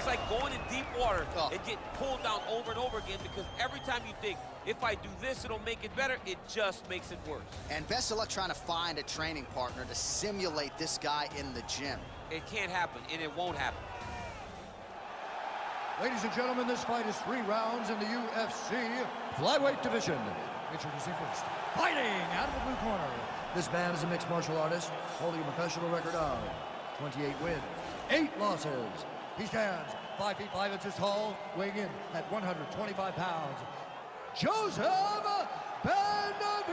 like going in deep water and getting pulled down over and over again, because every time you think, if I do this, it'll make it better, it just makes it worse. And best of luck trying to find a training partner to simulate this guy in the gym. It can't happen, and it won't happen. Ladies and gentlemen, this fight is 3 rounds in the UFC flyweight division. Introducing first, fighting out of the blue corner. This man is a mixed martial artist, holding a professional record of 28 wins, 8 losses. He stands 5 feet 5 inches tall, weighing in at 125 pounds. Joseph Benavidez!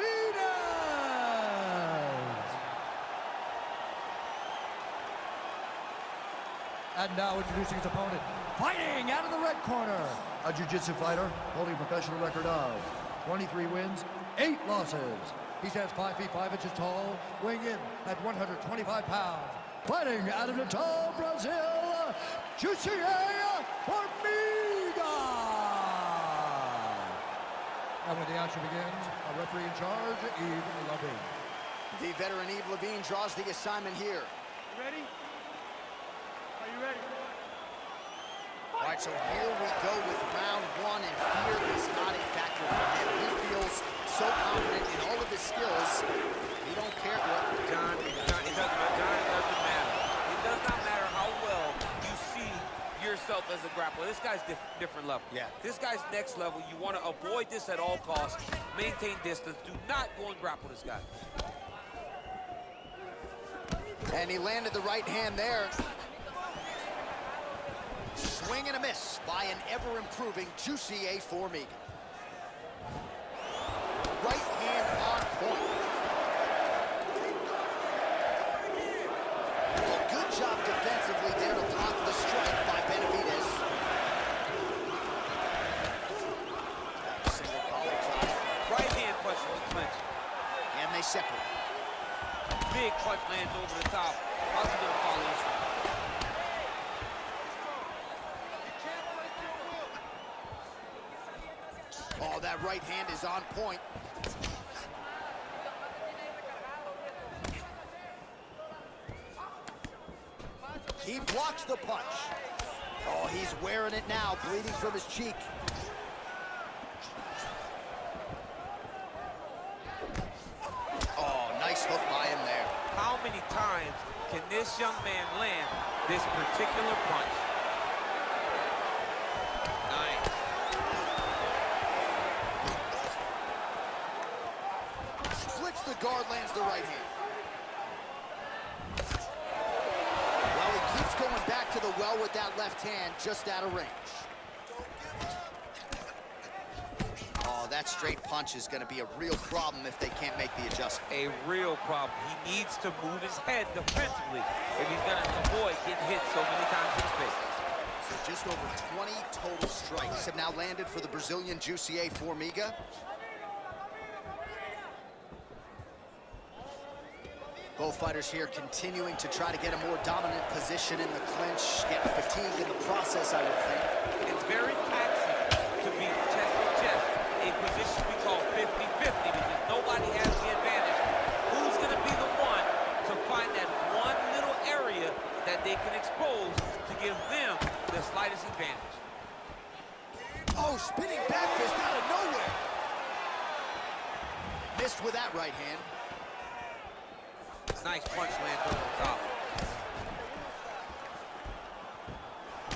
And now introducing his opponent, fighting out of the red corner, a jiu-jitsu fighter holding a professional record of 23 wins, 8 losses. He stands 5 feet 5 inches tall, weighing in at 125 pounds. Fighting out of Natal, Brazil, UCA Formiga! And when the action begins, a referee in charge, Yves Levine. The veteran Yves Levine draws the assignment here. Ready? Are you ready? All right, so here we go with round 1, and fear is not a factor for him. He feels so confident in all of his skills, he don't care what. John, it doesn't matter. It does not matter how well you see yourself as a grappler. This guy's different level. Yeah. This guy's next level. You want to avoid this at all costs. Maintain distance. Do not go and grapple this guy. And he landed the right hand there. Swing and a miss by an ever-improving UCA Formiga. Right hand on point. Well, good job defensively there to block the strike by Benavidez. Single collar tie. Right hand punch with the clinch. And they separate. Big punch lands over the top. How's he gonna follow this one? Oh, that right hand is on point. He blocks the punch. Oh, he's wearing it now, bleeding from his cheek. Oh, nice hook by him there. How many times can this young man land this particular punch? Nice. Splits the guard, lands the right hand. Well, he keeps going back to the well with that left hand, just out of range. Oh, that straight punch is going to be a real problem if they can't make the adjustment. A real problem. He needs to move his head defensively if he's going to avoid getting hit so many times in his face. So just over 20 total strikes have now landed for the Brazilian UCA Formiga. Both fighters here continuing to try to get a more dominant position in the clinch, getting fatigued in the process, I would think. It's very taxing to be chest to chest, a position we call 50-50, because nobody has the advantage. Who's going to be the one to find that one little area that they can expose to give them the slightest advantage? Oh, spinning back fist out of nowhere. Missed with that right hand. Nice punch lands over the top.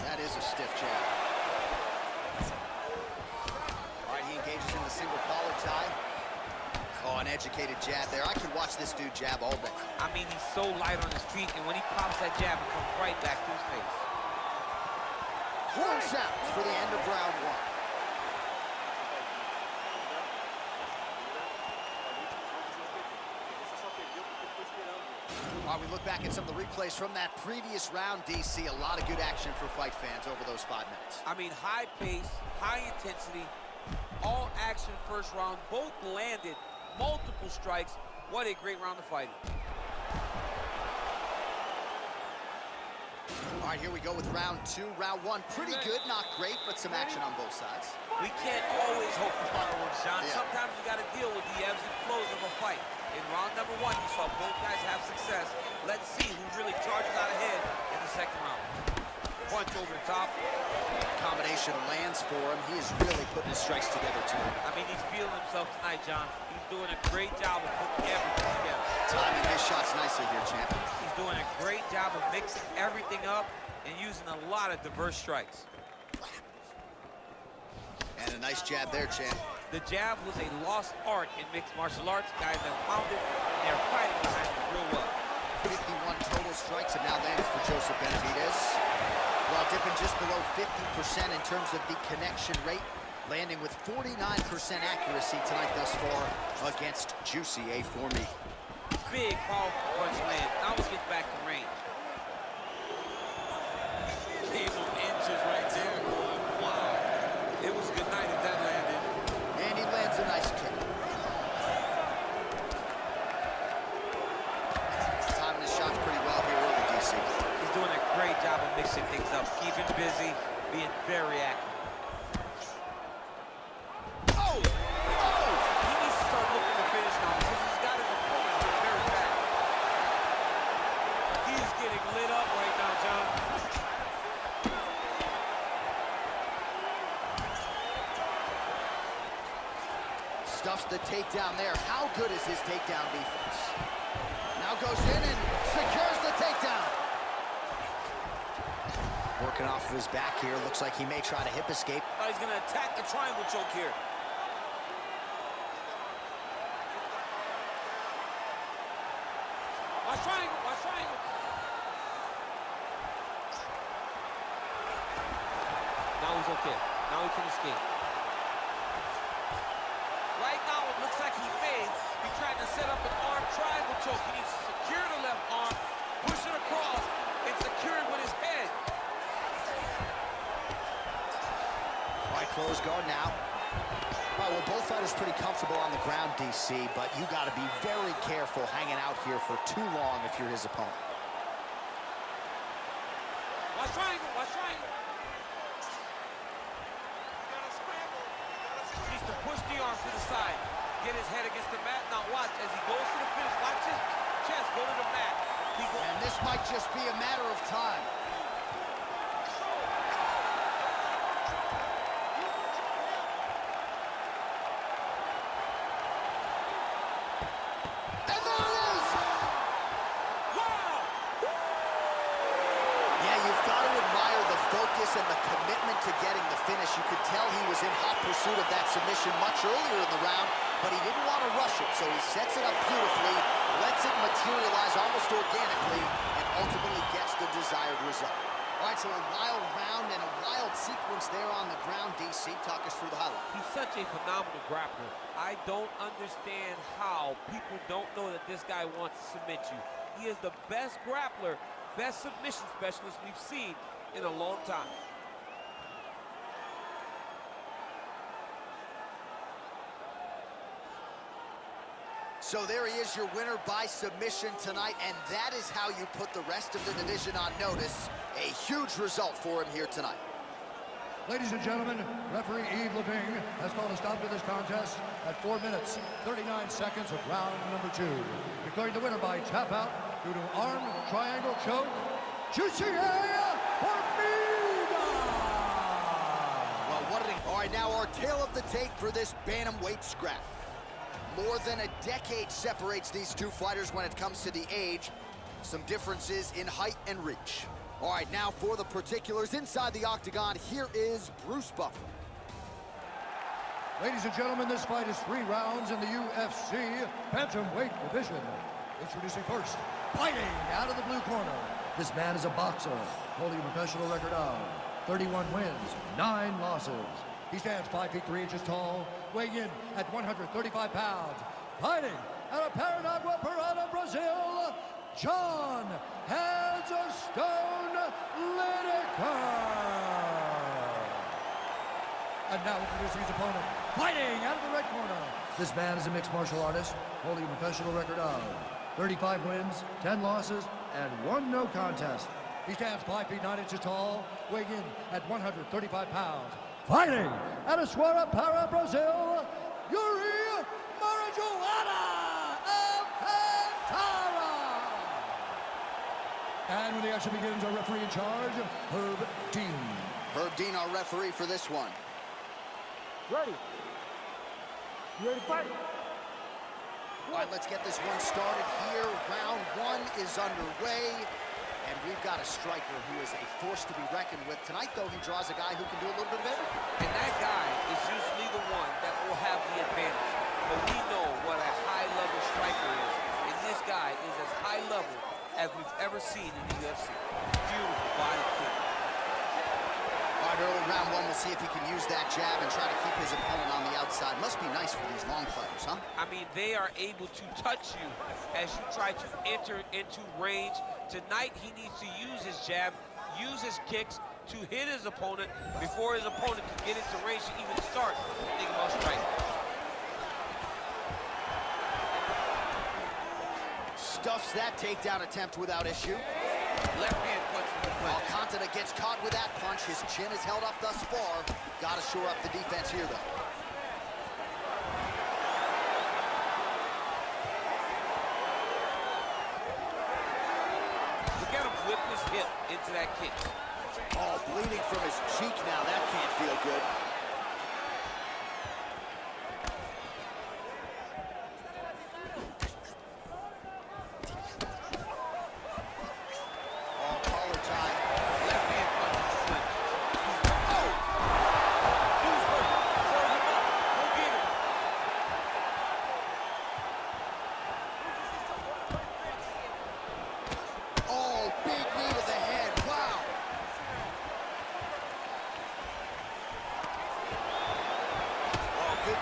That is a stiff jab. All right, he engages in the single collar tie. Oh, an educated jab there. I could watch this dude jab all day. I mean, he's so light on his feet, and when he pops that jab, it comes right back to his face. Horn sounds for the end of round 1. While we look back at some of the replays from that previous round, DC, a lot of good action for fight fans over those 5 minutes. I mean, high pace, high intensity, all action first round, both landed multiple strikes. What a great round of fighting. All right, here we go with round 2. Round 1, pretty good, not great, but some action on both sides. We can't always hope for fireworks, John. Yeah. Sometimes you got to deal with the ebbs and flows of a fight. In round number 1, you saw both guys have success. Let's see who really charges out ahead in the second round. punch over the top. Combination lands for him. He is really putting his strikes together, too. I mean, he's feeling himself tonight, John. He's doing a great job of putting everything together. Timing his shots nicely here, champ. He's doing a great job of mixing everything up and using a lot of diverse strikes. And a nice jab there, champ. The jab was a lost art in mixed martial arts. Guys have found it, and they're fighting behind it real well. 51 total strikes have now landed for Joseph Benavidez. While dipping just below 50% in terms of the connection rate, landing with 49% accuracy tonight thus far against Juicy A for me. Big, powerful punch land. Now we get back to range. Game of inches right there. Wow. It was a good night if that landed. And he lands a nice kick. Timing his shots pretty well here early, DC. He's doing a great job of mixing things up, keeping busy, being very active. Oh! Oh! He needs to start looking to finish now because he's got his opponent hit very bad. He's getting lit up right now, John. Stuffs the takedown there. How good is his takedown defense? Now goes in and secures the takedown. Working off of his back here. Looks like he may try to hip escape. Oh, he's going to attack the triangle choke here. Watch triangle, watch triangle. Now he's okay. Now he can escape. Right now, it looks like he may be trying to set up an arm triangle choke. He needs to secure the left arm, push it across, and secure it with his head. All right, close guard now. All right, well, both fighters pretty comfortable on the ground, DC, but you got to be very careful hanging out here for too long if you're his opponent. Watch triangle, watch triangle. He needs to push the arm to the side, get his head against the mat. Now watch, as he goes to the finish, watch his chest go to the mat. And this might just be a matter of time. And there it is! Wow! Yeah, you've got to admire the focus and the commitment to getting the finish. You could tell he was in hot pursuit of that submission much earlier in the round, but he didn't want to rush it, so he sets it up beautifully, lets it materialize almost organically, and ultimately gets the desired result. All right, so a wild round and a wild sequence there on the ground. DC, talk us through the highlight. He's such a phenomenal grappler. I don't understand how people don't know that this guy wants to submit you. He is the best grappler, best submission specialist we've seen in a long time. So there he is, your winner by submission tonight, and that is how you put the rest of the division on notice. A huge result for him here tonight. Ladies and gentlemen, referee Yves Leving has called a stop to this contest at 4 minutes, 39 seconds of round number 2. Declaring the winner by tap out due to arm triangle choke, Juicy A Formiga! Well, what an... All right, now our tale of the tape for this bantamweight scrap. More than a decade separates these two fighters when it comes to the age. Some differences in height and reach. All right, now for the particulars inside the octagon, here is Bruce Buffer. Ladies and gentlemen, this fight is 3 rounds in the UFC bantamweight division. Introducing first, fighting out of the blue corner. This man is a boxer, holding a professional record of 31 wins, 9 losses. He stands 5 feet 3 inches tall, weighing in at 135 pounds. Fighting out of Paranagua, Parana, Brazil, John Hands of Stone Lineker. And now introducing his opponent, fighting out of the red corner. This man is a mixed martial artist, holding a professional record of 35 wins, 10 losses, and 1 no contest. He stands 5 feet 9 inches tall, weighing in at 135 pounds. Fighting out of Para, Brazil, Yuri Marijuana Alcantara. And when the action begins, our referee in charge, Herb D. referee for this one. Ready? You ready to fight? All right, let's get this one started here. Round one is underway. And we've got a striker who is a force to be reckoned with. Tonight, though, he draws a guy who can do a little bit of everything. And that guy is usually the one that will have the advantage. But we know what a high-level striker is. And this guy is as high level as we've ever seen in the UFC. Beautiful body kick. All right, early round one, we'll see if he can use that jab and try to keep his opponent on the outside. Must be nice for these long fighters, huh? I mean, they are able to touch you as you try to enter into range. Tonight, he needs to use his jab, use his kicks to hit his opponent before his opponent can get into range to even start thinking about striking. Stuffs that takedown attempt without issue. Left hand punch from the clinch. Alcantara gets caught with that punch. His chin is held up thus far. Got to shore up the defense here, though. Look at him whip his hip into that kick. Oh, bleeding from his cheek now. That can't feel good.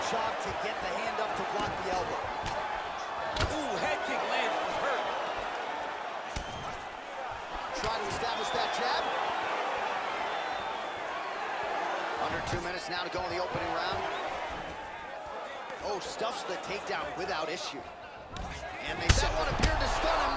Job to get the hand up to block the elbow. Ooh, head kick lands, was hurt. Try to establish that jab. Under 2 minutes now to go in the opening round. Oh, stuffs the takedown without issue. And that one appeared to stun him.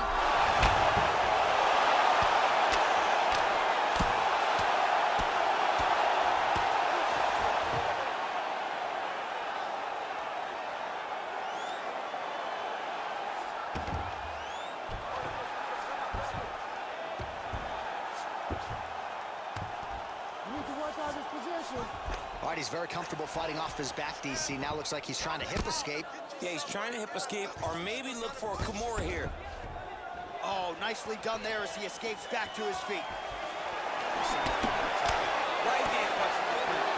All right, he's very comfortable fighting off his back, DC. Now looks like he's trying to hip escape. Yeah, he's trying to hip escape or maybe look for a Kimura here. Oh, nicely done there as he escapes back to his feet. Right hand punch from the clinch.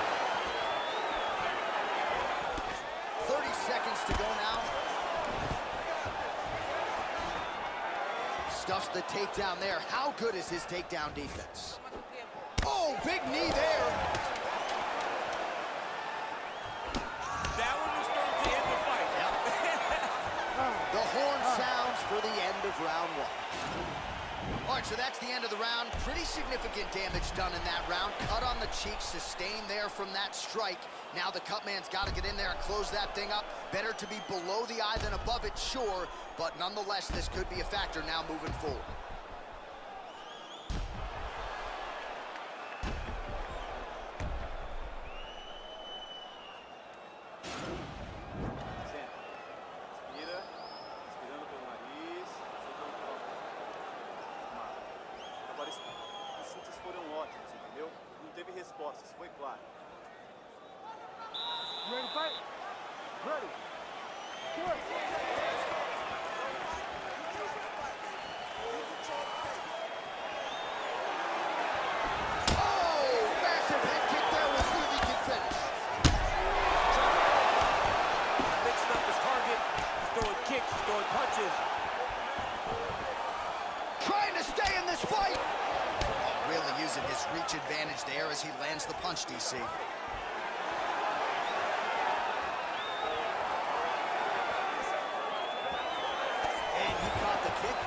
30 seconds to go now. Stuffs the takedown there. How good is his takedown defense? Oh, big knee there. That one was thrown to end the fight. The horn sounds for the end of round one. All right, so that's the end of the round. Pretty significant damage done in that round. Cut on the cheek, sustained there from that strike. Now the cut man's got to get in there and close that thing up. Better to be below the eye than above it, sure. But nonetheless, this could be a factor now moving forward. Respostas, foi claro. You ready to fight? Ready. Good. Oh, massive head kick there. We'll see if he can finish. Mixing up his target. He's throwing kicks, he's throwing punches. Trying to stay in this fight. Really using his reach advantage there as he lands the punch, DC. And he caught the kick.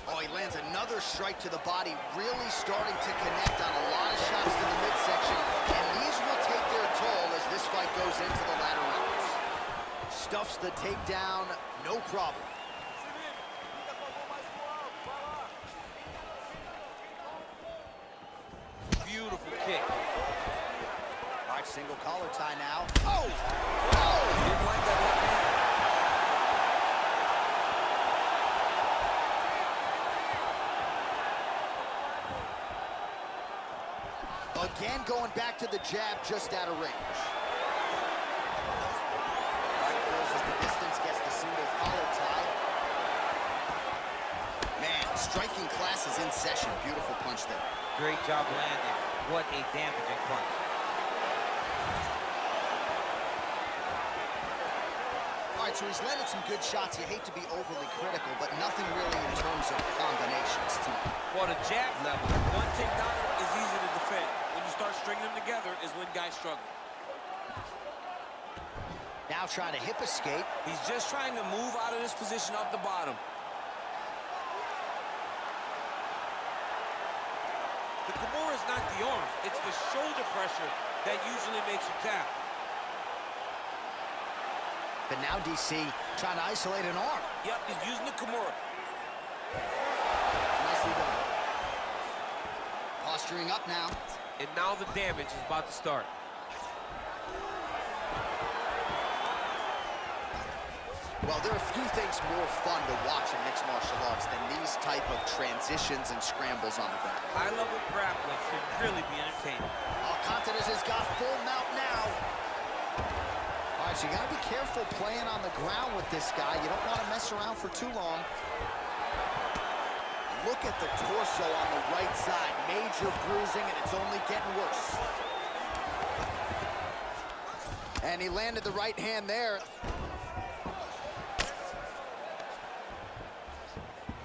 Oh, he lands another strike to the body, really starting to connect on a lot of shots to the midsection. And these will take their toll as this fight goes into the latter rounds. Stuffs the takedown, no problem. Beautiful kick. All right, single collar tie now. Oh! Didn't like that left hand. Again, going back to the jab just out of range. Closes the distance, gets the single follow tie. Man, striking class is in session. Beautiful punch there. Great job landing. What a damaging punch. All right, so he's landed some good shots. You hate to be overly critical, but nothing really in terms of combinations tonight. Well, the jab level, one takedown is easy to defend. When you start stringing them together is when guys struggle. Now trying to hip escape. He's just trying to move out of this position off the bottom. The Kimura is not the arms. It's the shoulder pressure that usually makes you tap. But now DC trying to isolate an arm. Yep, he's using the Kimura. Nicely done. Posturing up now. And now the damage is about to start. Well, there are a few things more fun to watch in mixed martial arts than these type of transitions and scrambles on the ground. High-level grappling can really be entertaining. Alcantara has got full mount now. All right, so you got to be careful playing on the ground with this guy. You don't want to mess around for too long. Look at the torso on the right side. Major bruising, and it's only getting worse. And he landed the right hand there.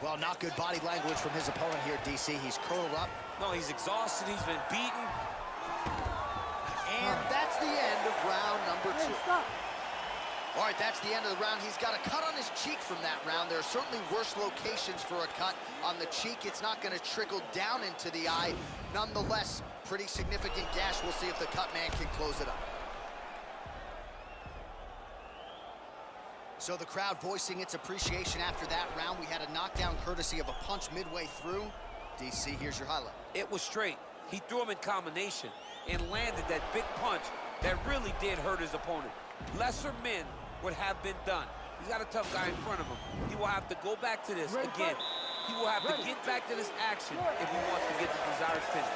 Well, not good body language from his opponent here, DC. He's curled up. No, he's exhausted. He's been beaten. And that's the end of round number 2. Stop. All right, that's the end of the round. He's got a cut on his cheek from that round. There are certainly worse locations for a cut on the cheek. It's not going to trickle down into the eye. Nonetheless, pretty significant gash. We'll see if the cut man can close it up. So the crowd voicing its appreciation after that round. We had a knockdown courtesy of a punch midway through. DC, here's your highlight. It was straight. He threw him in combination and landed that big punch that really did hurt his opponent. Lesser men would have been done. He's got a tough guy in front of him. He will have to go back to this again. He will have to get back to this action if he wants to get the desired finish.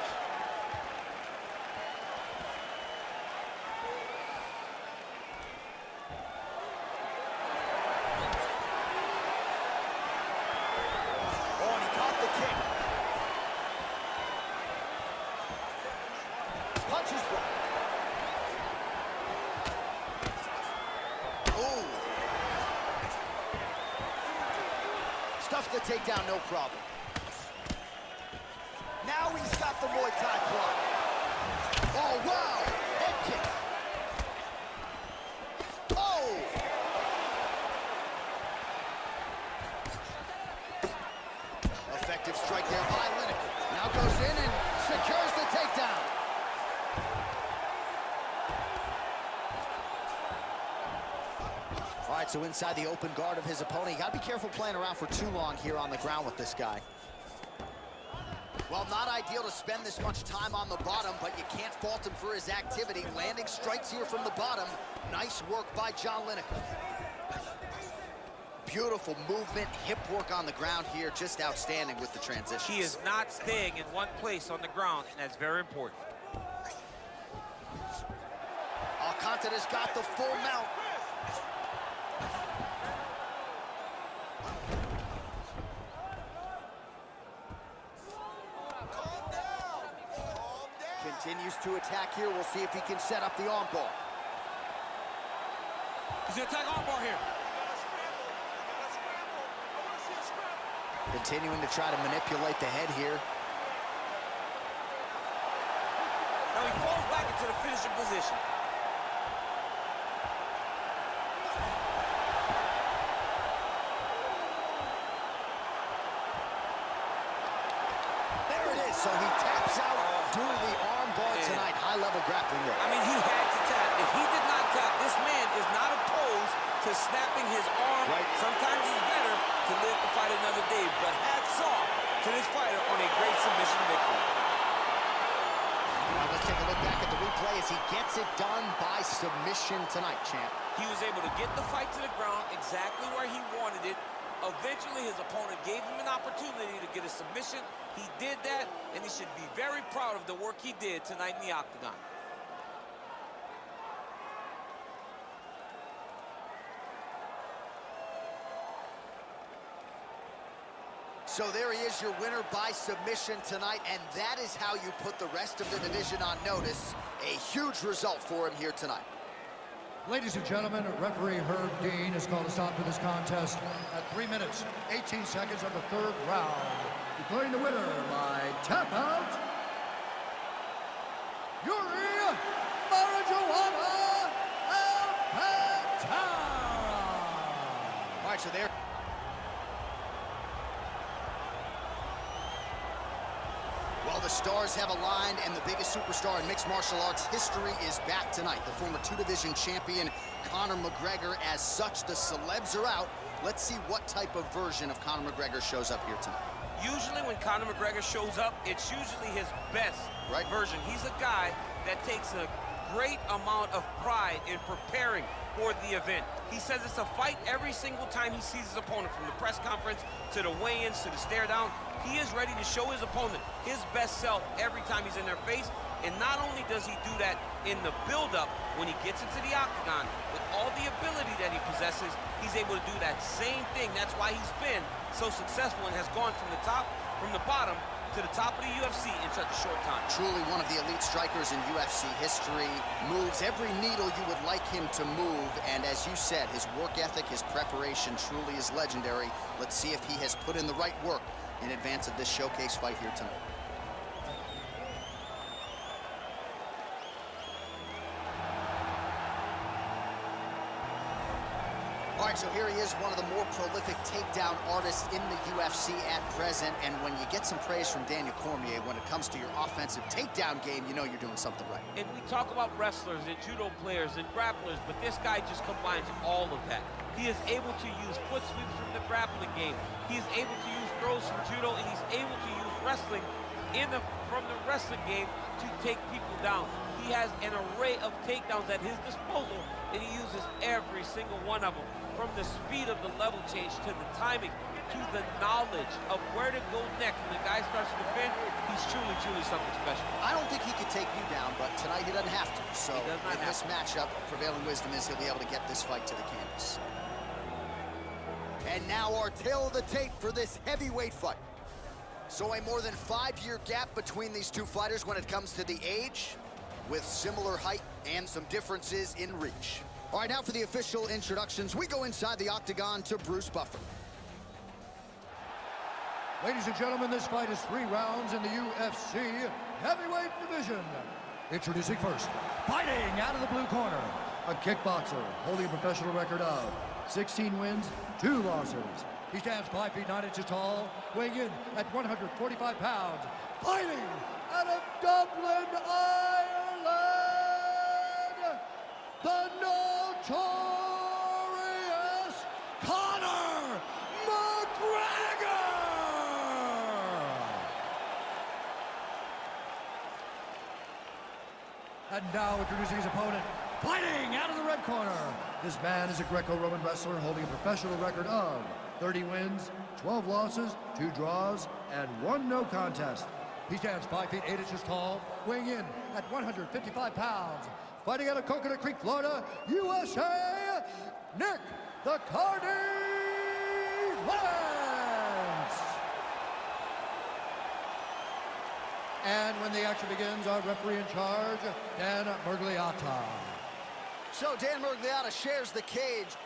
Oh, and he caught the kick. Punches blocked. Oh. Stuffs the takedown, no problem. Now he's got the Muay Thai block. Oh, wow. Head kick. Oh. Effective strike there by Lineker. Now goes in and secures the takedown. All right, so inside the open guard of his opponent. You got to be careful playing around for too long here on the ground with this guy. Well, not ideal to spend this much time on the bottom, but you can't fault him for his activity. Landing strikes here from the bottom. Nice work by John Lineker. Beautiful movement, hip work on the ground here. Just outstanding with the transitions. He is not staying in one place on the ground, and that's very important. Alcantara's got the full mount. Continues to attack here. We'll see if he can set up the armbar. He's gonna attack armbar here. Continuing to try to manipulate the head here. Now he falls back into the finishing position. There it is. So he taps out due to the armbar tonight. High-level grappling there. I mean, he had to tap. If he did not tap, this man is not opposed to snapping his arm. Right. Sometimes it's better to live to fight another day, but hats off to this fighter on a great submission victory. All right, let's take a look back at the replay as he gets it done by submission tonight, champ. He was able to get the fight to the ground exactly where he wanted it. Eventually, his opponent gave him an opportunity to get a submission. He did that, and he should be very proud of the work he did tonight in the octagon. So there he is, your winner by submission tonight, and that is how you put the rest of the division on notice. A huge result for him here tonight. Ladies and gentlemen, referee Herb Dean has called a stop to this contest at 3 minutes, 18 seconds of the third round, declaring the winner by tap out, Yuri Marijuana Alcantara. All right, so there. Well, the stars have aligned, and the biggest superstar in mixed martial arts history is back tonight. The former two-division champion, Conor McGregor. As such, the celebs are out. Let's see what type of version of Conor McGregor shows up here tonight. Usually when Conor McGregor shows up, it's usually his best version. He's a guy that takes a great amount of pride in preparing for the event. He says it's a fight every single time he sees his opponent, from the press conference to the weigh-ins to the stare down. He is ready to show his opponent his best self every time he's in their face. And not only does he do that in the build-up when he gets into the octagon, with all the ability that he possesses, he's able to do that same thing. That's why he's been so successful and has gone from the bottom to the top of the UFC in such a short time. Truly one of the elite strikers in UFC history. Moves every needle you would like him to move. And as you said, his work ethic, his preparation truly is legendary. Let's see if he has put in the right work in advance of this showcase fight here tonight. All right, so here he is, one of the more prolific takedown artists in the UFC at present. And when you get some praise from Daniel Cormier when it comes to your offensive takedown game, you know you're doing something right. And we talk about wrestlers and judo players and grapplers, but this guy just combines all of that. He is able to use foot sweeps from the grappling game. He is able to use throws from judo, and he's able to use wrestling from the wrestling game to take people down. He has an array of takedowns at his disposal, and he uses every single one of them. From the speed of the level change to the timing to the knowledge of where to go next. When the guy starts to defend, he's truly, truly something special. I don't think he could take you down, but tonight he doesn't have to. So in this matchup, prevailing wisdom is he'll be able to get this fight to the canvas. And now our tale of the tape for this heavyweight fight. So a more than 5-year gap between these two fighters when it comes to the age, with similar height and some differences in reach. All right, now for the official introductions, we go inside the octagon to Bruce Buffer. Ladies and gentlemen, this fight is 3 rounds in the UFC heavyweight division. Introducing first, fighting out of the blue corner, a kickboxer holding a professional record of 16 wins, 2 losses. He stands 5 feet 9 inches tall, weighing in at 145 pounds, fighting out of Dublin, Ireland, the notorious Conor McGregor! And now introducing his opponent, fighting out of the red corner. This man is a Greco-Roman wrestler holding a professional record of 30 wins, 12 losses, 2 draws, and 1 no contest. He stands 5 feet 8 inches tall, weighing in at 155 pounds. Fighting out of Coconut Creek, Florida, USA, Nick the Cardi Lance. And when the action begins, our referee in charge, Dan Bergliata. So Dan Bergliata shares the cage.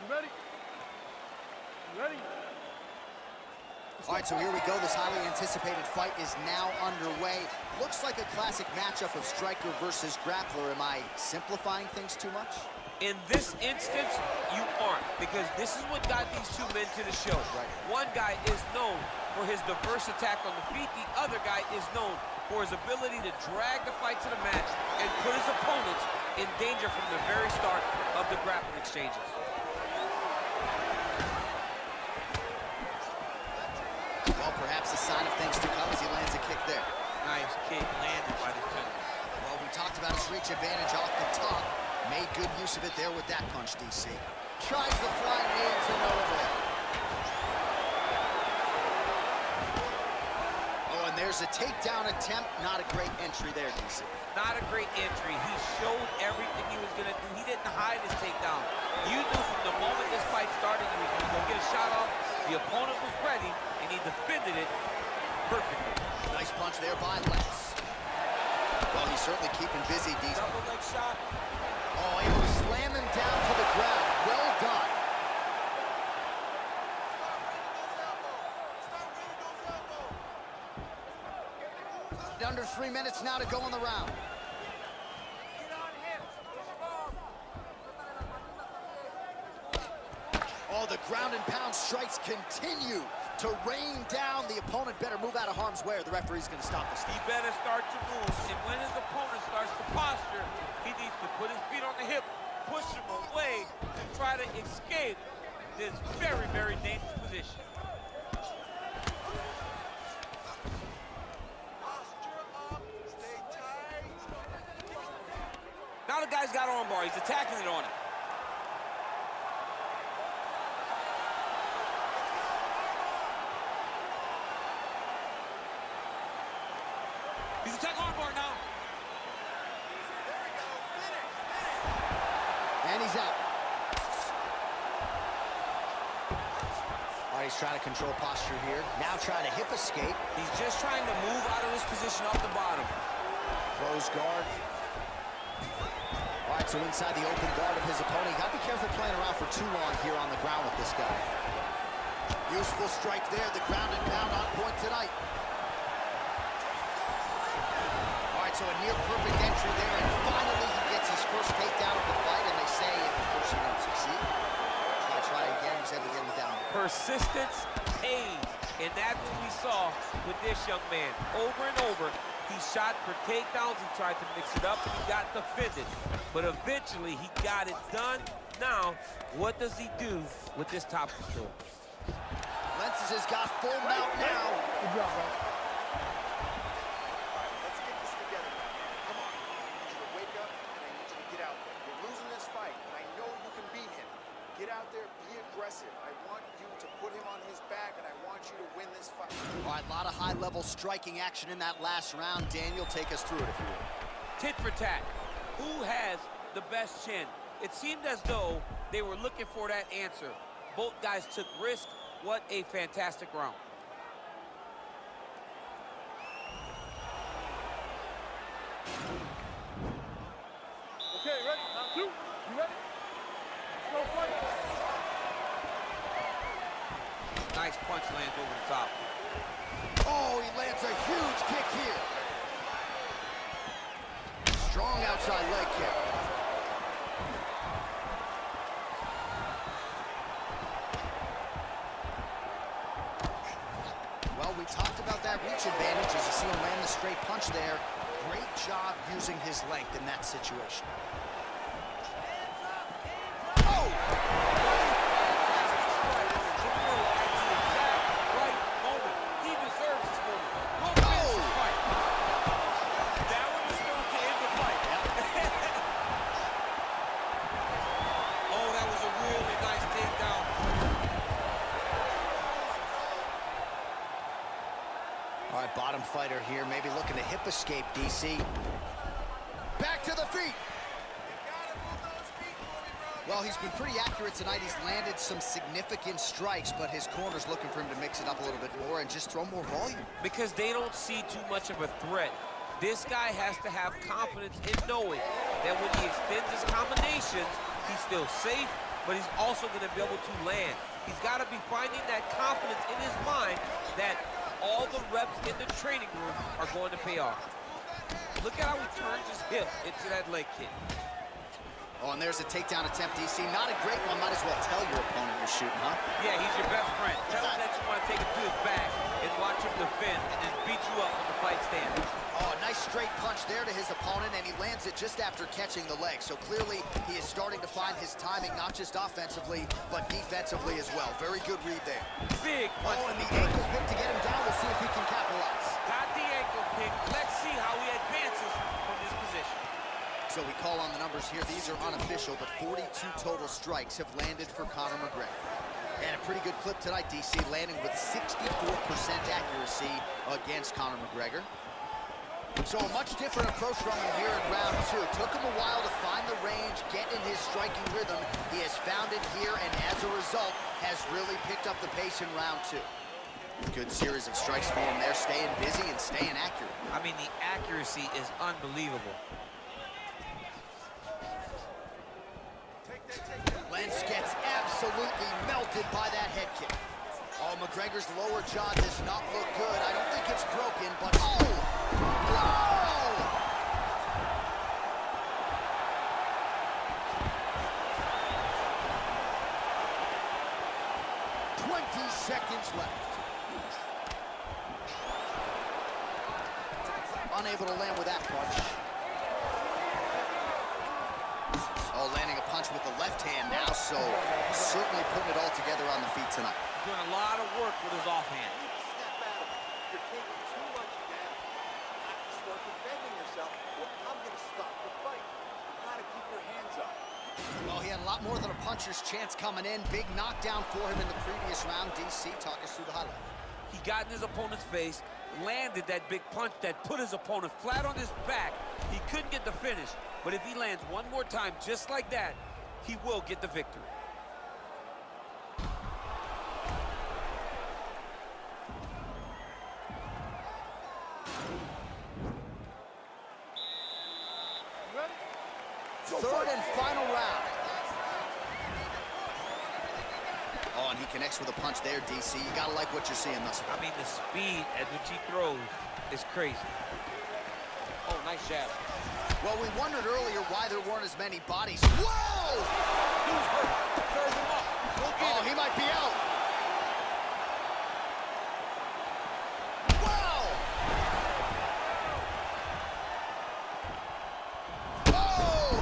You ready? You ready? All right, so here we go. This highly anticipated fight is now underway. Looks like a classic matchup of striker versus grappler. Am I simplifying things too much? In this instance, you aren't, because this is what got these two men to the show. Right. One guy is known for his diverse attack on the feet. The other guy is known for his ability to drag the fight to the match and put his opponents in danger from the very start of the grappling exchanges. Well, perhaps a sign of things to come as he lands a kick there. Nice kick landed by the penalty. Well, we talked about his reach advantage off the top. Made good use of it there with that punch, DC. Tries the flying knee to no avail. there's a takedown attempt. Not a great entry there, DC. Not a great entry. He showed everything he was going to do. He didn't hide his takedown. You knew from the moment this fight started he was going to go get a shot off. The opponent was ready, and he defended it perfectly. Nice punch there by Lex. Well, he's certainly keeping busy, DC. Double leg shot. Oh, able to slam him down to the ground. Well done. Under 3 minutes now to go in the round. Oh, the ground and pound strikes continue to rain down. The opponent better move out of harm's way or the referee's going to stop this. He better start to move, and when his opponent starts to posture, he needs to put his feet on the hip, push him away, and try to escape this very, very dangerous position. Now the guy's got armbar. He's attacking it on him. He's attacking armbar now. And he's out. All right, he's trying to control posture here. Now trying to hip escape. He's just trying to move out of this position off the bottom. Close guard. All right, so inside the open guard of his opponent. You got to be careful playing around for too long here on the ground with this guy. Useful strike there. The ground and pound on point tonight. All right, so a near perfect entry there, and finally he gets his first takedown of the fight, and they say if the person don't succeed, try again. He's able to get him down. Persistence pays, and that's what we saw with this young man. Over and over, he shot for takedowns, he tried to mix it up, and he got defended. But eventually, he got it done. Now, what does he do with this top control? Lenses has got full mount now. Good job, bro. Let's get this together. Come on. I need you to wake up, and I need you to get out there. You're losing this fight, and I know you can beat him. Get out there, be aggressive. I want you to put him on his back, and I want you to win this fight. All right, a lot of high-level striking action in that last round. Daniel, take us through it if you will. Tit for tat. Who has the best chin? It seemed as though they were looking for that answer. Both guys took risk. What a fantastic round. Okay, ready? Round two. You ready? Let's go fight. Nice punch lands over the top. Oh, he lands a huge kick here. Strong outside leg kick. Well, we talked about that reach advantage as you see him land the straight punch there. Great job using his length in that situation. All right, bottom fighter here, maybe looking to hip escape, DC. Back to the feet. Well, he's been pretty accurate tonight. He's landed some significant strikes, but his corner's looking for him to mix it up a little bit more and just throw more volume. Because they don't see too much of a threat. This guy has to have confidence in knowing that when he extends his combinations, he's still safe, but he's also going to be able to land. He's got to be finding that confidence in his mind that all the reps in the training room are going to pay off. Look at how he turns his hip into that leg kick. Oh, and there's a takedown attempt, DC. Not a great one. Might as well tell your opponent you're shooting, huh? Yeah, he's your best friend. Tell him that you want to take him to his back and watch him defend and then beat you up when the fight stands. Oh, a nice straight punch there to his opponent, and he lands it just after catching the leg. So clearly, he is starting to find his timing, not just offensively, but defensively as well. Very good read there. Big punch. Oh, and the ankle pick to get him down. We'll see if he can capitalize. Got the ankle pick. Let's see how he advances from this position. So we call on the numbers here. These are unofficial, but 42 total strikes have landed for Conor McGregor. And a pretty good clip tonight, DC, landing with 64% accuracy against Conor McGregor. So a much different approach from him here in round 2. Took him a while to find the range, get in his striking rhythm. He has found it here, and as a result, has really picked up the pace in round 2. Good series of strikes for him there, staying busy and staying accurate. I mean, the accuracy is unbelievable. Lentz gets absolutely melted by that head kick. Oh, McGregor's lower jaw does not look good. I don't think it's broken, but oh! Whoa! 20 seconds left. Unable to land with that punch. Oh, landing a punch with the left hand now, so certainly putting it all together on the feet tonight. Doing a lot of work with his offhand. Snap out of it. You're taking too much down. You have to start defending yourself, or I'm going to stop the fight. You got to keep your hands up. Well, he had a lot more than a puncher's chance coming in. Big knockdown for him in the previous round. DC, talk us through the highlight. He got in his opponent's face, landed that big punch that put his opponent flat on his back. He couldn't get the finish, but if he lands one more time just like that, he will get the victory. Third and final round. Oh, and he connects with a punch there, DC. You gotta like what you're seeing thus far. I mean, the speed at which he throws is crazy. Oh, nice jab. Well, we wondered earlier why there weren't as many bodies. Whoa! Dude's hurt. Serve him up. Go get him. He might be out. Whoa! Oh!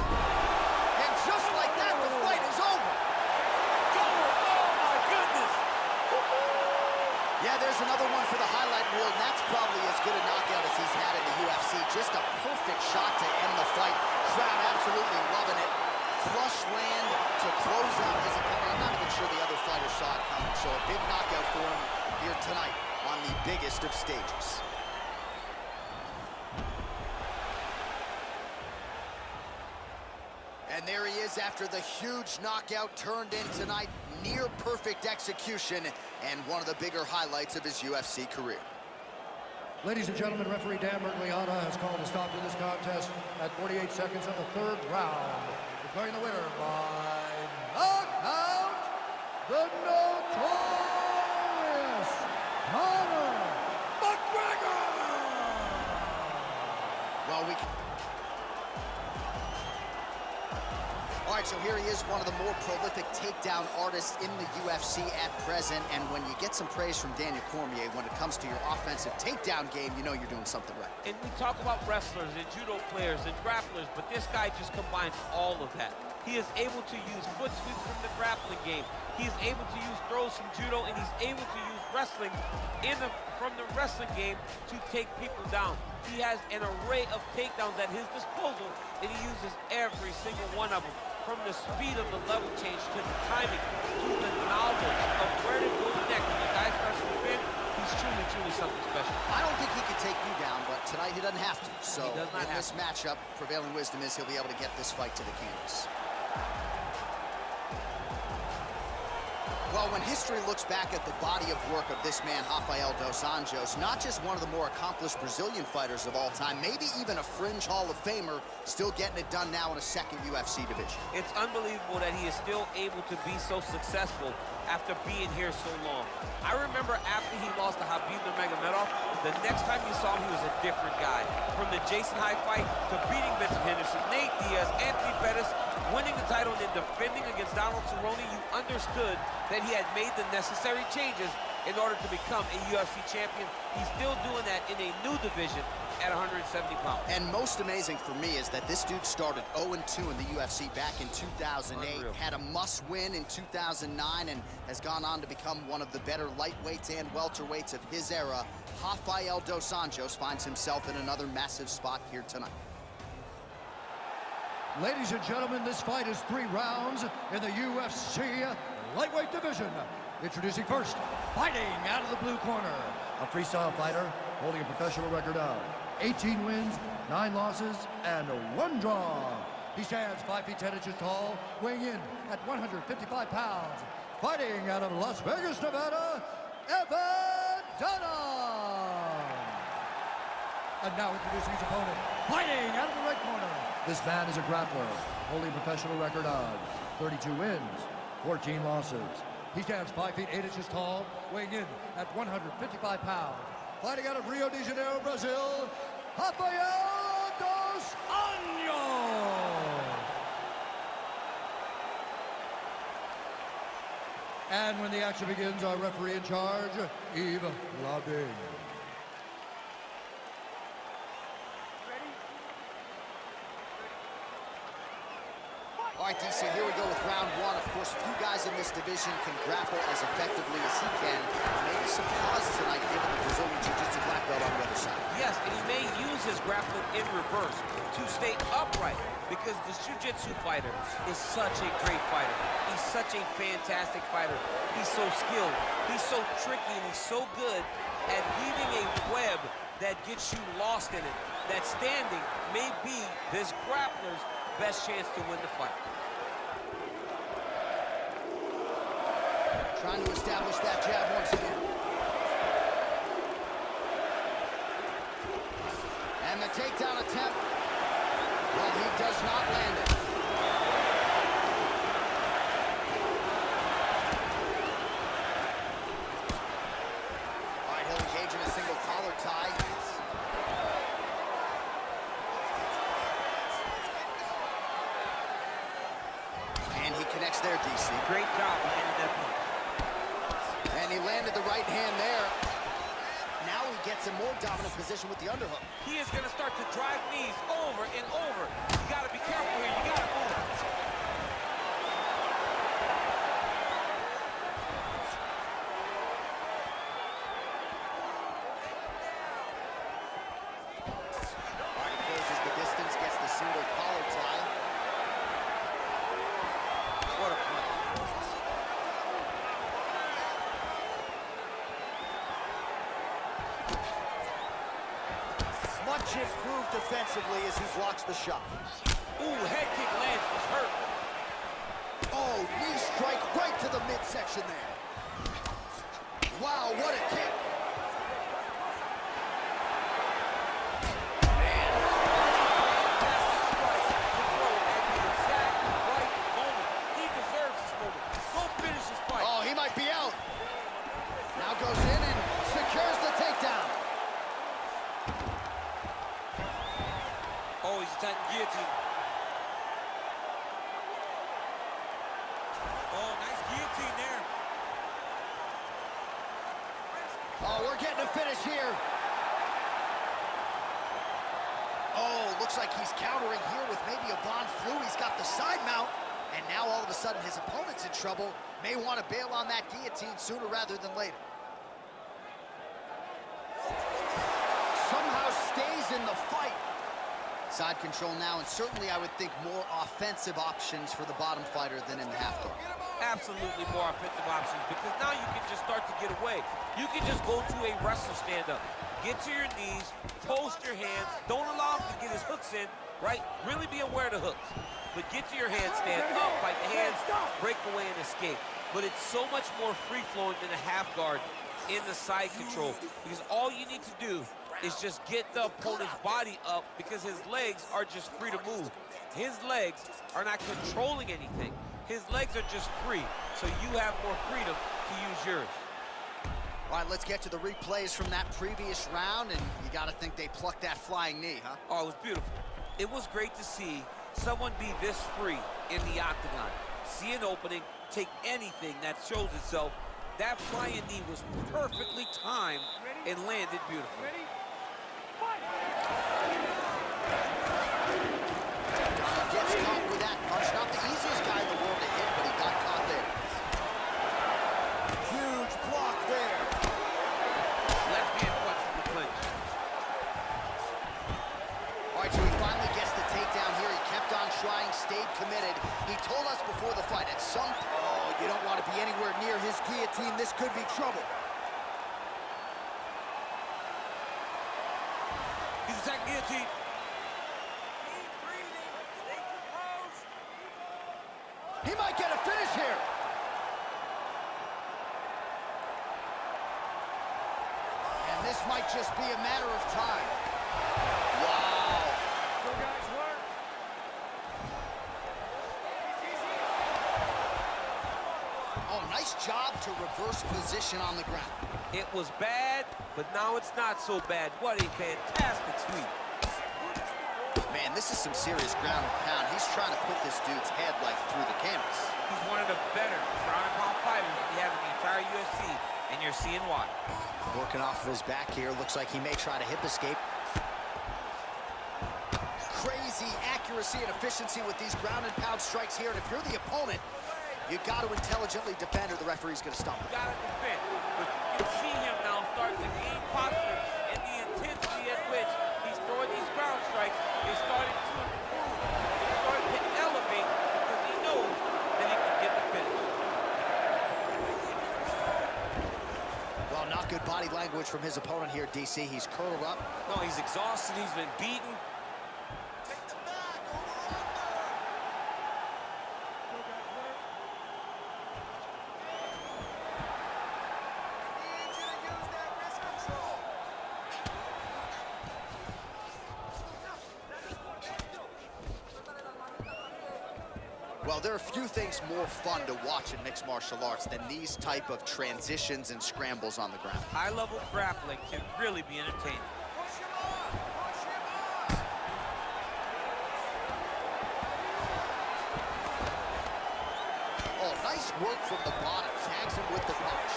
And just like that, the fight is over. Oh, my goodness. Yeah, there's another one for the highlight reel, and that's probably as good a knockout as he's had in the UFC. Just a perfect shot to end the fight. Crowd absolutely loving it. Flush land to close out his opponent. I'm not even sure the other fighter saw it coming. So a big knockout for him here tonight on the biggest of stages. And there he is after the huge knockout turned in tonight. Near perfect execution and one of the bigger highlights of his UFC career. Ladies and gentlemen, referee Dan Mergliana has called a stop to this contest at 48 seconds of the third round. Declaring the winner by knockout, the notorious Conor McGregor! Well, all right, so here he is, one of the more prolific takedown artists in the UFC at present. And when you get some praise from Daniel Cormier when it comes to your offensive takedown game, you know you're doing something right. And we talk about wrestlers and judo players and grapplers, but this guy just combines all of that. He is able to use foot sweeps from the grappling game. He is able to use throws from judo, and he's able to use wrestling from the wrestling game to take people down. He has an array of takedowns at his disposal, and he uses every single one of them. From the speed of the level change to the timing to the knowledge of where to go next. When the guy starts to spin, he's truly, truly something special. I don't think he could take you down, but tonight he doesn't have to. So He does not in have this matchup, prevailing wisdom is he'll be able to get this fight to the canvas. Well, when history looks back at the body of work of this man, Rafael dos Anjos, not just one of the more accomplished Brazilian fighters of all time, maybe even a fringe Hall of Famer, still getting it done now in a second UFC division. It's unbelievable that he is still able to be so successful after being here so long. I remember after he lost to Khabib Nurmagomedov, the next time you saw him, he was a different guy. From the Jason High fight to beating Vincent Henderson, Nate Diaz, Anthony Pettis, winning the title and then defending against Donald Cerrone, you understood that he had made the necessary changes in order to become a UFC champion. He's still doing that in a new division at 170 pounds. And most amazing for me is that this dude started 0-2 in the UFC back in 2008, Unreal. had a must-win in 2009, and has gone on to become one of the better lightweights and welterweights of his era. Rafael dos Anjos finds himself in another massive spot here tonight. Ladies and gentlemen, this fight is 3 rounds in the UFC lightweight division. Introducing first, fighting out of the blue corner, a freestyle fighter holding a professional record of 18 wins, 9 losses, and 1 draw. He stands 5 feet 10 inches tall, weighing in at 155 pounds. Fighting out of Las Vegas, Nevada, Evan Dunham. And now introducing his opponent, fighting out of the red corner. This man is a grappler, holding a professional record of 32 wins, 14 losses. He stands 5 feet 8 inches tall, weighing in at 155 pounds. Fighting out of Rio de Janeiro, Brazil, Rafael dos Anjos. And when the action begins, our referee in charge, Yves Labing. All right, DC, here we go with round 1. Of course, few guys in this division can grapple as effectively as he can. Maybe some pause tonight given the Brazilian Jiu-Jitsu black belt on the other side. Yes, and he may use his grappling in reverse to stay upright because this Jiu-Jitsu fighter is such a great fighter. He's such a fantastic fighter. He's so skilled. He's so tricky, and he's so good at weaving a web that gets you lost in it. That standing may be this grappler's best chance to win the fight. Trying to establish that jab once again. And the takedown attempt. Well, he does not land it. All right, he'll engage in a single collar tie. And he connects there, DC. Great job landing that punch. And he landed the right hand there. Now he gets a more dominant position with the underhook. He is going to start to drive knees over and over. You got to be careful here. You got to move. All right, he closes the distance, gets the single collar tie. What a punch. Much improved defensively as he blocks the shot. Ooh, head kick lands. He's hurt. Oh, knee strike right to the midsection there. Wow, what a kick. Oh, he might be out. Now goes in and secures the takedown. Oh, he's attacking guillotine. Oh, nice guillotine there. Oh, we're getting a finish here. Oh, looks like he's countering here with maybe a Von Flu. He's got the side mount. And now all of a sudden his opponent's in trouble. May want to bail on that guillotine sooner rather than later. Somehow stays in the fight. Side control now, and certainly I would think more offensive options for the bottom fighter than in the half guard. Absolutely more offensive options because now you can just start to get away. You can just go to a wrestler stand-up. Get to your knees, post your hands, don't allow him to get his hooks in, right? Really be aware of the hooks. But get to your handstand, up, fight the hands, break away and escape. But it's so much more free-flowing than a half guard in the side control because all you need to do is just get the opponent's body up because his legs are just free to move. His legs are not controlling anything. His legs are just free, so you have more freedom to use yours. All right, let's get to the replays from that previous round, and you got to think they plucked that flying knee, huh? Oh, it was beautiful. It was great to see someone be this free in the octagon. See an opening, take anything that shows itself. That flying knee was perfectly timed and landed beautifully. Ready? Fight! Gets caught with that punch. Not the easiest guy in the world to hit, but he got caught there. Huge block there. Left hand punch from the clinch. All right, so he finally gets the takedown here. He kept on trying, stayed committed. He told us before the fight, at some... Oh, you don't want to be anywhere near his guillotine. guillotine, this could be trouble. He's attacking guillotine. He might get a finish here. And this might just be a matter of time. Wow. Go, guys, work. Oh, nice job to reverse position on the ground. It was bad, but now it's not so bad. What a fantastic sweep. Man, this is some serious ground and pound. He's trying to put this dude's head like through the canvas. He's one of the better ground and pound fighters we have in the entire UFC, and you're seeing why. Working off of his back here. Looks like he may try to hip escape. Crazy accuracy and efficiency with these ground and pound strikes here. And if you're the opponent, you got to intelligently defend or the referee's going to stop You it. got to defend, but you can see him now starting to gain posture, and the intensity at which he's throwing these ground strikes is starting to improve. It's starting to elevate because he knows that he can get the finish. Well, not good body language from his opponent here, DC. He's curled up. No, he's exhausted. He's been beaten. Take the back, over under. Go, guys, work. I need you to use that wrist control. Well, there are few things more fun to watch in mixed martial arts than these type of transitions and scrambles on the ground. High-level grappling can really be entertaining. Push him on. Push him on. Oh, nice work from the bottom. Tags him with the punch.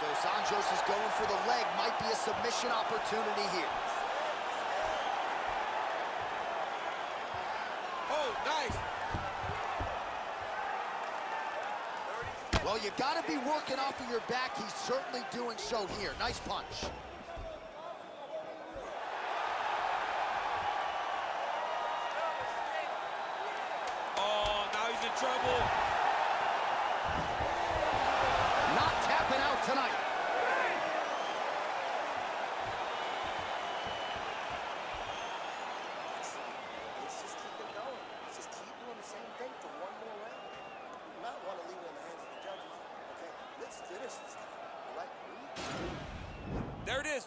Dos Anjos is going for the leg. Might be a submission opportunity here. Oh, nice. Well, you got to be working off of your back. He's certainly doing so here. Nice punch. Oh, now he's in trouble. Not tapping out tonight. Let's just keep it going. Let's just keep doing the same thing for one more round. We do not want to leave it in the hands of the judges. Okay, let's finish this thing. All right? There it is.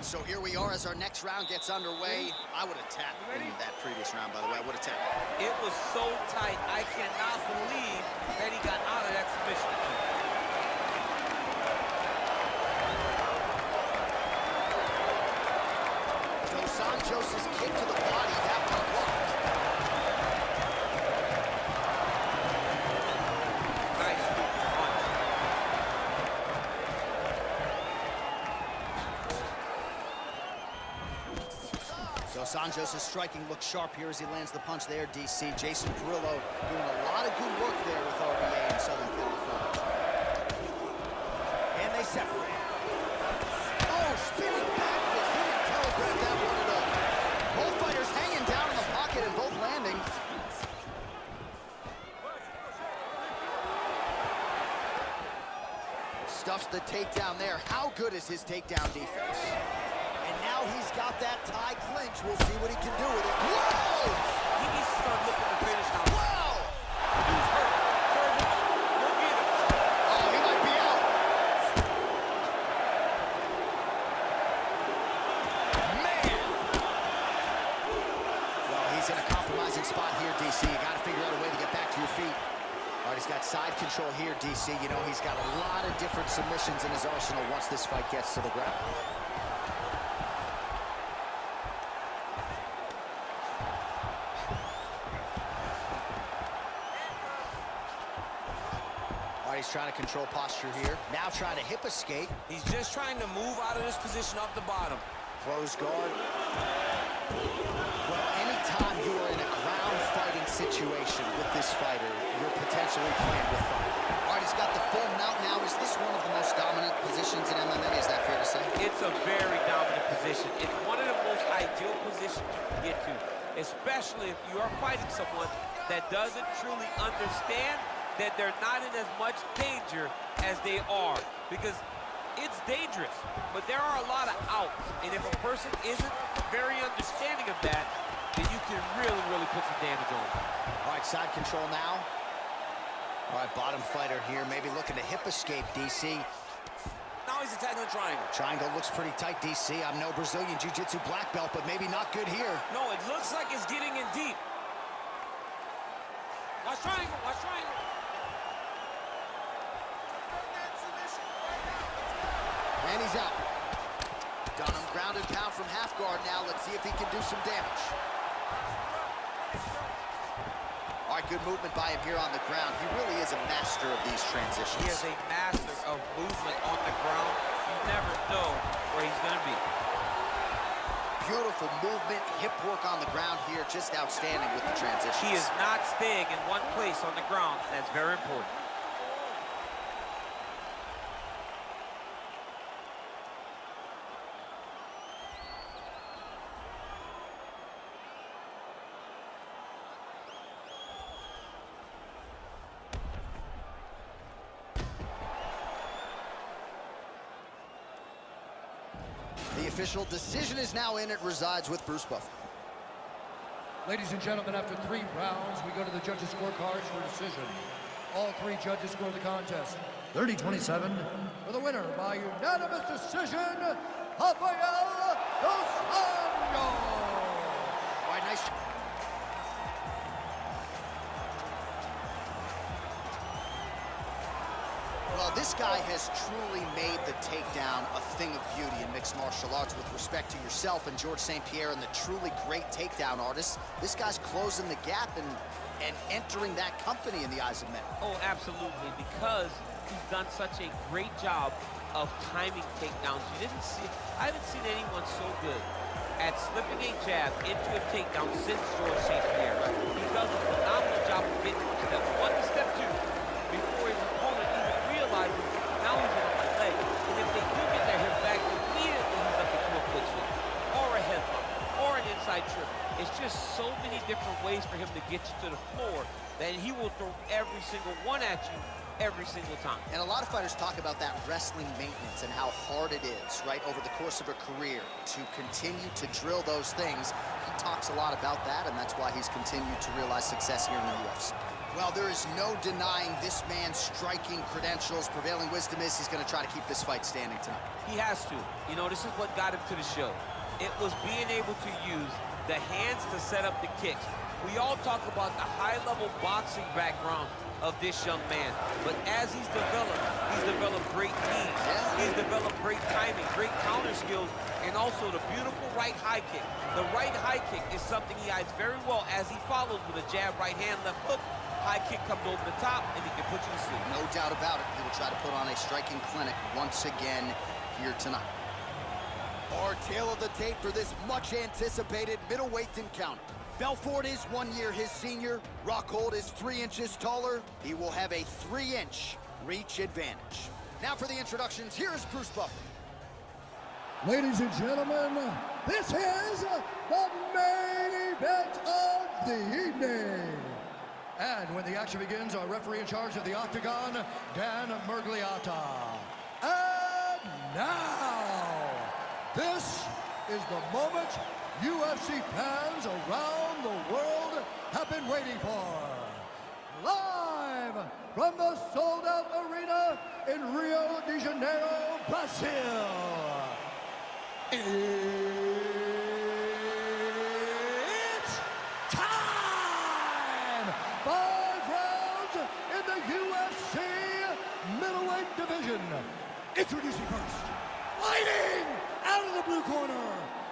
So here we are as our next round gets underway. I would have tapped in that previous round, by the way. I would have tapped. It was so tight, I cannot believe that he got out of that submission. Dos Anjos' kick to the body, that one blocked. Nice punch. Dos Anjos' striking looks sharp here as he lands the punch there, DC. Jason Perillo doing a lot of good work there with RBA in Southern California. And they separate. Oh, spinning backwards. He didn't telegraph that one at all. Both fighters hanging down in the pocket and both landing. Stuffs the takedown there. How good is his takedown defense? And now he's got that tie clinch. We'll see what he can do with it. Whoa! He needs to start looking to finish now. Wow! He's hurt. Serve him. Go get him. Oh, he might be out. Man! Well, he's in a compromising spot here, DC. You got to figure out a way to get back to your feet. All right, he's got side control here, DC. You know, he's got a lot of different submissions in his arsenal once this fight gets to the ground. All right, he's trying to control posture here. Now trying to hip escape. He's just trying to move out of this position off the bottom. Close guard. Well, anytime you are in a ground fighting situation with this fighter, you're potentially playing with fire. All right, he's got the full mount now. Is this one of the most dominant positions in MMA? Is that fair to say? It's a very dominant position. It's one of the most ideal positions you can get to, especially if you are fighting someone that doesn't truly understand that they're not in as much danger as they are. Because it's dangerous, but there are a lot of outs. And if a person isn't very understanding of that, then you can really, really put some damage on them. All right, side control now. All right, bottom fighter here, maybe looking to hip escape, DC. Now he's attacking the triangle. Triangle looks pretty tight, DC. I'm no Brazilian Jiu-Jitsu black belt, but maybe not good here. No, it looks like it's getting in deep. Watch triangle, watch triangle. And he's out. Dunham ground and pound from half guard now. Let's see if he can do some damage. All right, good movement by him here on the ground. He really is a master of these transitions. He is a master of movement on the ground. You never know where he's going to be. Beautiful movement, hip work on the ground here. Just outstanding with the transitions. He is not staying in one place on the ground. That's very important. The official decision is now in. It resides with Bruce Buffer. Ladies and gentlemen, after 3 rounds, we go to the judges' scorecards for decision. All 3 judges score the contest 30-27 for the winner by unanimous decision, Rafael Dos Anjos. All right, nice. Well, this guy has truly made the takedown a thing of beauty in mixed martial arts. With respect to yourself and George St. Pierre and the truly great takedown artists, this guy's closing the gap and entering that company in the eyes of men. Oh, absolutely, because he's done such a great job of timing takedowns. I haven't seen anyone so good at slipping a jab into a takedown since George St. Pierre. Right? He does a phenomenal job of getting from step 1 to step 2 before his opponent even realizes now he's on my leg. And if they do get their hip back, immediately he's up into a foot sweep or a headlock or an inside trip. It's just so many different ways for him to get you to the floor that he will throw every single one at you every single time. And a lot of fighters talk about that wrestling maintenance and how hard it is, right, over the course of a career to continue to drill those things. He talks a lot about that, and that's why he's continued to realize success here in the UFC. Well, there is no denying this man's striking credentials. Prevailing wisdom is he's going to try to keep this fight standing tonight. He has to. You know, this is what got him to the show. It was being able to use the hands to set up the kicks. We all talk about the high-level boxing background of this young man, but as he's developed great knees. He's developed great timing, great counter skills, and also the beautiful right high kick. The right high kick is something he hides very well as he follows with a jab, right hand, left hook. High kick comes over the top, and he can put you to sleep. No doubt about it. He will try to put on a striking clinic once again here tonight. Our tale of the tape for this much-anticipated middleweight encounter. BELFORT is 1 year his senior. ROCKHOLD is 3 inches taller. He will have a 3-inch reach advantage. Now for the introductions, here is Bruce Buffer. Ladies and gentlemen, this is the main event of the evening. And when the action begins, our referee in charge of the Octagon, Dan Murgliata. And now, this is the moment UFC fans around the world have been waiting for. Live from the sold-out arena in Rio de Janeiro, Brazil. It's time! 5 rounds in the UFC middleweight division. Introducing first, fighting out of the blue corner.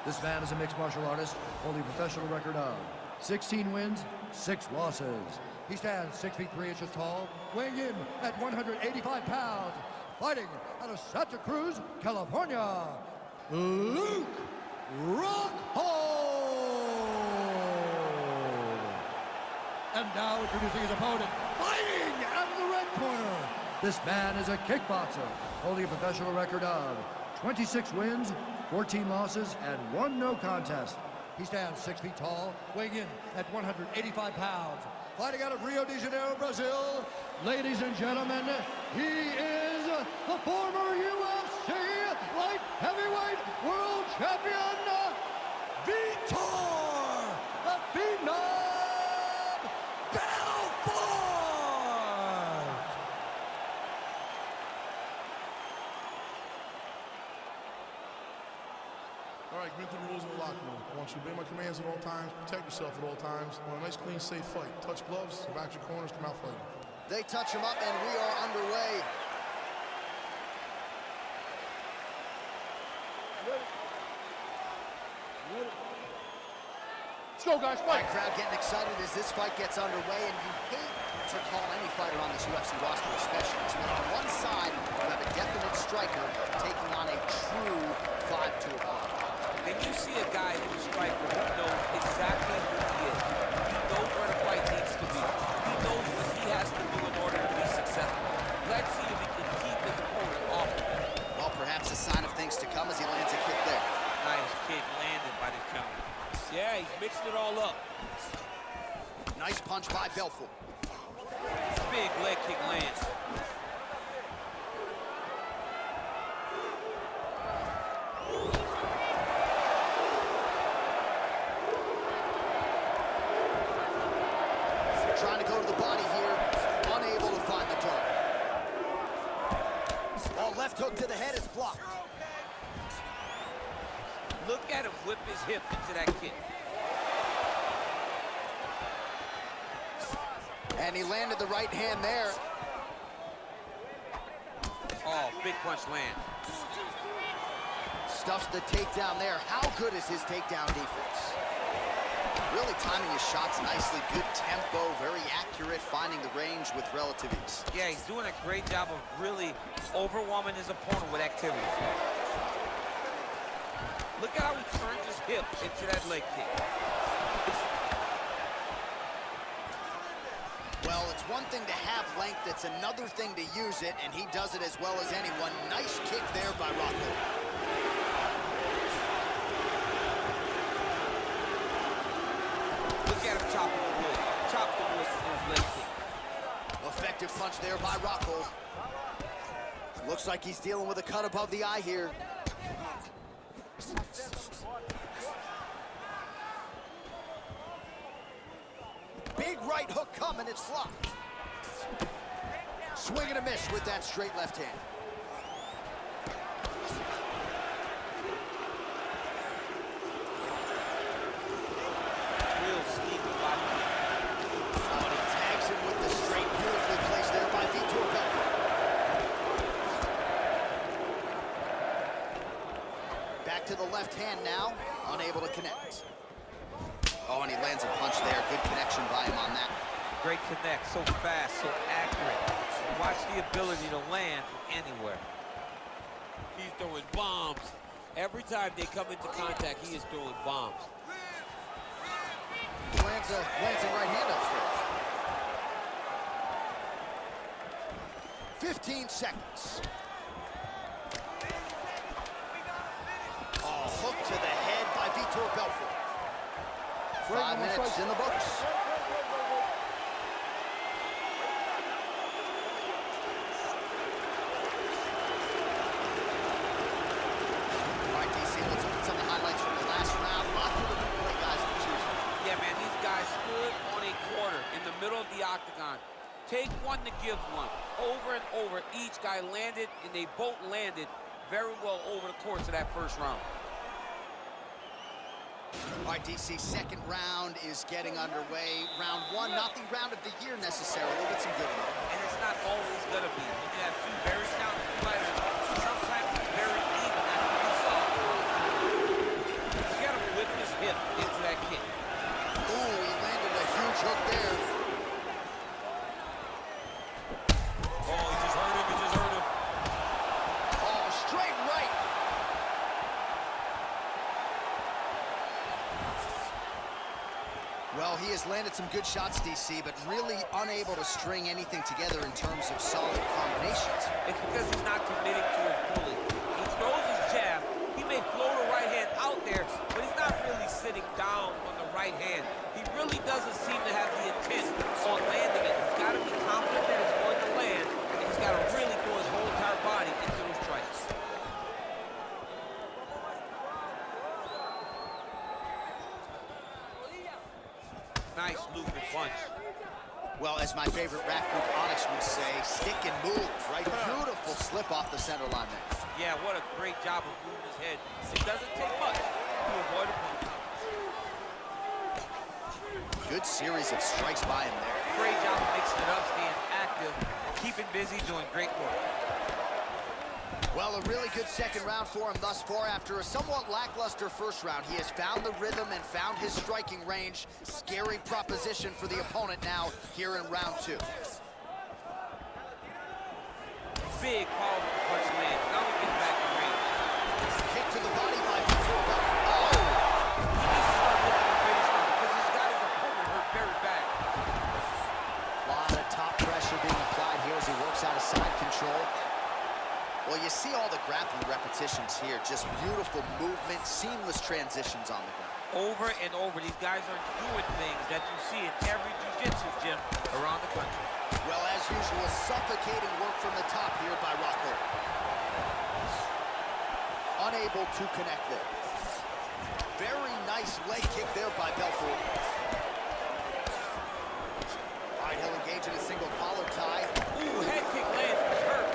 This man is a mixed martial artist, holding a professional record of 16 wins, 6 losses. He stands 6 feet 3 inches tall, weighing in at 185 pounds, fighting out of Santa Cruz, California, Luke Rockhold. And And now introducing his opponent, fighting out of the red corner. This man is a kickboxer, holding a professional record of 26 wins, 14 losses, and 1 no contest. He stands 6 feet tall, weighing in at 185 pounds. Fighting out of Rio de Janeiro, Brazil, ladies and gentlemen, he is the former UFC light heavyweight world champion, Vitor, the Phenom Belfort! All right, commit to the rules in the locker room. I want you to obey my commands at all times, protect yourself at all times. I want a nice, clean, safe fight. Touch gloves, go back to your corners, come out fighting. They touch him up, and we are underway. Let's go, guys, fight. Crowd getting excited as this fight gets underway, and you hate to call any fighter on this UFC roster a specialist, but on one side, you have a definite striker taking on a true 5-2 opponent. And you see a guy in the striker who knows exactly who he is. He knows where the fight needs to be. He knows what he has to do in order to be successful. Let's see if he can keep his opponent off. Well, perhaps a sign of things to come as he lands a kick there. Nice kick landed by the counter. Yeah, he's mixing it all up. Nice punch by Belfort. Big leg kick lands. Trying to go to the body here, unable to find the target. Oh, left hook to the head is blocked. Look at him whip his hip into that kick. And he landed the right hand there. Oh, big punch land. Stuffs the takedown there. How good is his takedown defense? Really timing his shots nicely. Good tempo, very accurate, finding the range with relative ease. Yeah, he's doing a great job of really overwhelming his opponent with activity. Look at how he turns his hip into that leg kick. Well, it's one thing to have length, it's another thing to use it, and he does it as well as anyone. Nice kick there by ROCKHOLD. Look at him chop the wood. Chop the wood with his leg kick. Effective punch there by ROCKHOLD. Looks like he's dealing with a cut above the eye here. Big right hook coming, it's blocked. Swing and a miss with that straight left hand. Real sneaky body. Oh, and he tags him with the straight, beautifully placed there by Vitor Belfort. Back to the left hand now, unable to connect. Oh, and he lands a punch there. Good connection by him on that. Great connect, so fast, so accurate. Watch the ability to land from anywhere. He's throwing bombs. Every time they come into contact, he is throwing bombs. Lands a right hand upstairs. 15 seconds. Oh, hook to the head by Vitor Belfort. 5 minutes in the books. All right, DC, let's look at some of the highlights from the last round. Lots of the great guys to choose from. Yeah, man, these guys stood on a quarter in the middle of the octagon. Take one to give one. Over and over, each guy landed, and they both landed very well over the course of that first round. All right, DC, second round is getting underway. Round one, not the round of the year necessarily, but some good one. And it's not always going to be. When you have two very talented fighters, sometimes it's very even. That's what you saw. You got to whip his hip into that kick. Ooh, he landed a huge hook there. Oh, he just hurt him. He just hurt him. Oh, straight right. Well, Well, he has landed some good shots, DC, but really unable to string anything together in terms of solid combinations. It's because he's not committing to it fully. He throws his jab. He may float a right hand out there, but he's not really sitting down on the right hand. He really doesn't seem to have the intent on landing it. He's got to be confident that it's going to land, and he's got to really throw his whole entire body into those strikes. Nice looping punch. Well, as my favorite rap group Onyx would say, stick and move, right? Beautiful slip off the center line there. Yeah, what a great job of moving his head. It doesn't take much to avoid a punch. Good series of strikes by him there. Great job of mixing it up, staying active, keeping busy, doing great work. Well, a really good second round for him thus far. After a somewhat lackluster first round, he has found the rhythm and found his striking range. Scary proposition for the opponent now here in round 2. Big, powerful punch land. Now he gets back in range. Kick to the body by BELFORT. Oh! He needs to start looking to finish now because he's got his opponent hurt very bad. A lot of top pressure being applied here as he works out of side control. Well, you see all the grappling repetitions here. Just beautiful movement, seamless transitions on the ground. Over and over, these guys are doing things that you see in every jiu-jitsu gym around the country. Well, as usual, suffocating work from the top here by ROCKHOLD. Unable to connect there. Very nice leg kick there by BELFORT. All right, he'll engage in a single collar tie. Ooh, head kick lands. He's hurt.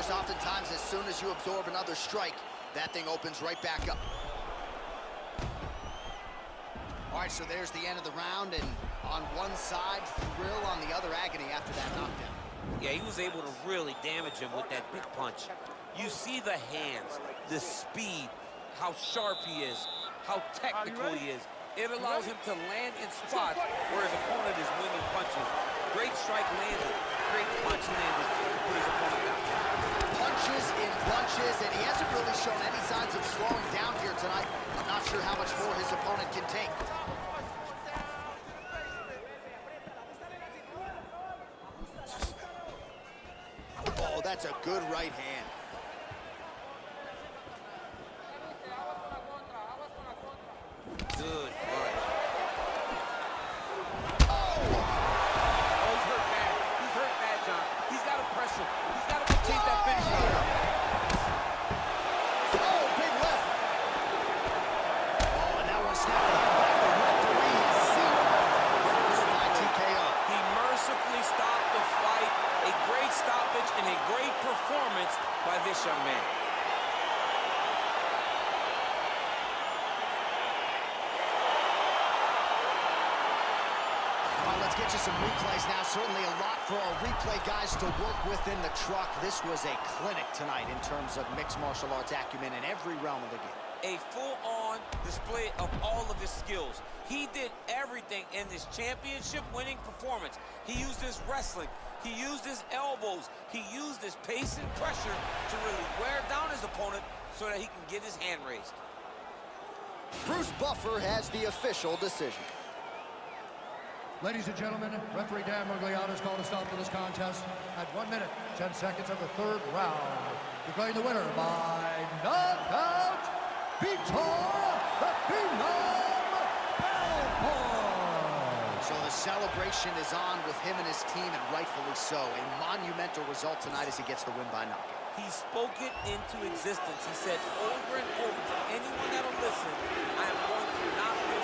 Oftentimes, as soon as you absorb another strike, that thing opens right back up. All right, so there's the end of the round, and on one side, thrill, on the other, agony after that knockdown. Yeah, he was able to really damage him with that big punch. You see the hands, the speed, how sharp he is, how technical he is. It allows him to land in spots where his opponent is winging punches. Great strike landed, great punch landed to put his opponent down. Punches in bunches, and he hasn't really shown any signs of slowing down here tonight. I'm not sure how much more his opponent can take. Oh, that's a good right hand. Good punch. Oh! Oh, he's hurt bad. He's hurt bad, John. He's got to press him. He's got to chase that finish line. Oh, big left. Oh, and that one snapped the head back to 1-3. By TKO. He mercifully stopped the fight. A great stoppage and a great performance by this young man. Let's get you some replays now. Certainly a lot for our replay guys to work with in the truck. This was a clinic tonight in terms of mixed martial arts acumen in every realm of the game. A full-on display of all of his skills. He did everything in this championship-winning performance. He used his wrestling. He used his elbows. He used his pace and pressure to really wear down his opponent so that he can get his hand raised. Bruce Buffer has the official decision. Ladies and gentlemen, referee Dan Mugliano has called a stop to this contest at 1 minute, 10 seconds of the third round. Declaring the winner by knockout, Vitor the Phenom BELFORT. So the celebration is on with him and his team, and rightfully so. A monumental result tonight as he gets the win by knockout. He spoke it into existence. He said over and over to anyone that'll listen, I am going to knock this